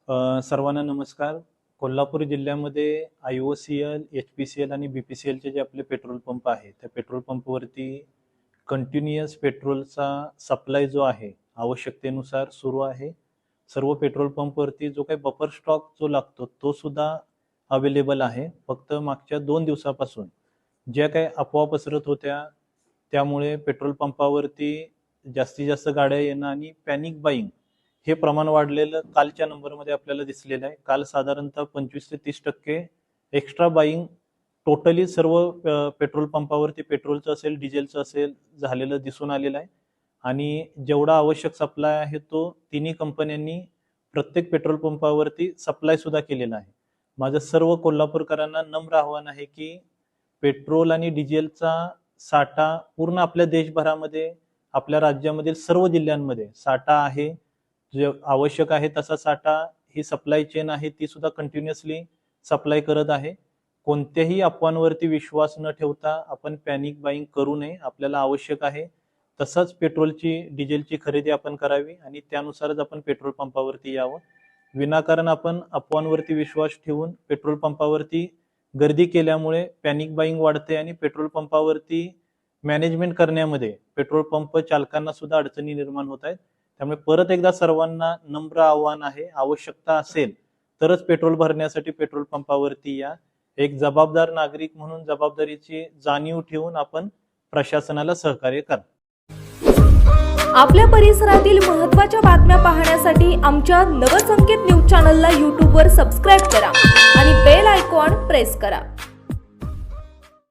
सर्वांना नमस्कार. कोल्हापूर जिल्ह्यामध्ये IOCL, HPCL आणि BPCLचे जे आपले पेट्रोल पंप आहे त्या पेट्रोल पंपवरती कंटिन्युअस पेट्रोलचा सप्लाय जो आहे आवश्यकतेनुसार सुरू आहे. सर्व पेट्रोल पंपवरती जो काही बफर स्टॉक जो लागतो तो सुद्धा अवेलेबल आहे. फक्त मागच्या 2 दिवसापासून ज्या काही अफवा पसरत होत्या त्यामुळे पेट्रोल पंपावरती जास्तीत जास्त गाड्या येणं आणि पॅनिक बाईंग हे प्रमाण वाढलेलं कालच्या नंबरमध्ये आपल्याला दिसलेलं आहे. काल साधारणतः 25 ते 30% एक्स्ट्रा बाईंग टोटली सर्व पेट्रोल पंपावरती पेट्रोलचं असेल डिझेलचं असेल झालेलं दिसून आलेलं आहे. आणि जेवढा आवश्यक सप्लाय आहे तो तिन्ही कंपन्यांनी प्रत्येक पेट्रोल पंपावरती सप्लाय सुद्धा केलेला आहे. माझं सर्व कोल्हापूरकरांना नम्र आव्हान आहे की पेट्रोल आणि डिझेलचा साठा पूर्ण आपल्या देशभरामध्ये आपल्या राज्यामधील सर्व जिल्ह्यांमध्ये साठा आहे. जे आवश्यक आहे तसा साठा ही सप्लाय चेन आहे ती सुद्धा कंटिन्युअसली सप्लाय करत आहे. कोणत्याही अफवांवरती विश्वास न ठेवता आपण पॅनिक बाईंग करू नये. आपल्याला आवश्यक आहे तसंच पेट्रोलची डिझेलची खरेदी आपण करावी आणि त्यानुसारच आपण पेट्रोल पंपावरती यावं. विनाकारण आपण अफवांवरती विश्वास ठेवून पेट्रोल पंपावरती गर्दी केल्यामुळे पॅनिक बाईंग वाढते आणि पेट्रोल पंपावरती मॅनेजमेंट करण्यामध्ये पेट्रोल पंप चालकांना सुद्धा अडचणी निर्माण होत आहेत. त्यामुळे परत एकदा सर्वांना नम्र आव्हान आहे, आवश्यकता असेल तरच पेट्रोल भरण्यासाठी पेट्रोल पंपावरती या. एक जबाबदार नागरिक म्हणून जबाबदारीची जाणीव ठेवून आपण प्रशासनाला सहकार्य करा. आपल्या परिसरातील महत्त्वाच्या बातम्या पाहण्यासाठी आमच्या नवसंकेत न्यूज चॅनलला YouTube वर सबस्क्राईब करा आणि बेल आयकॉन प्रेस करा.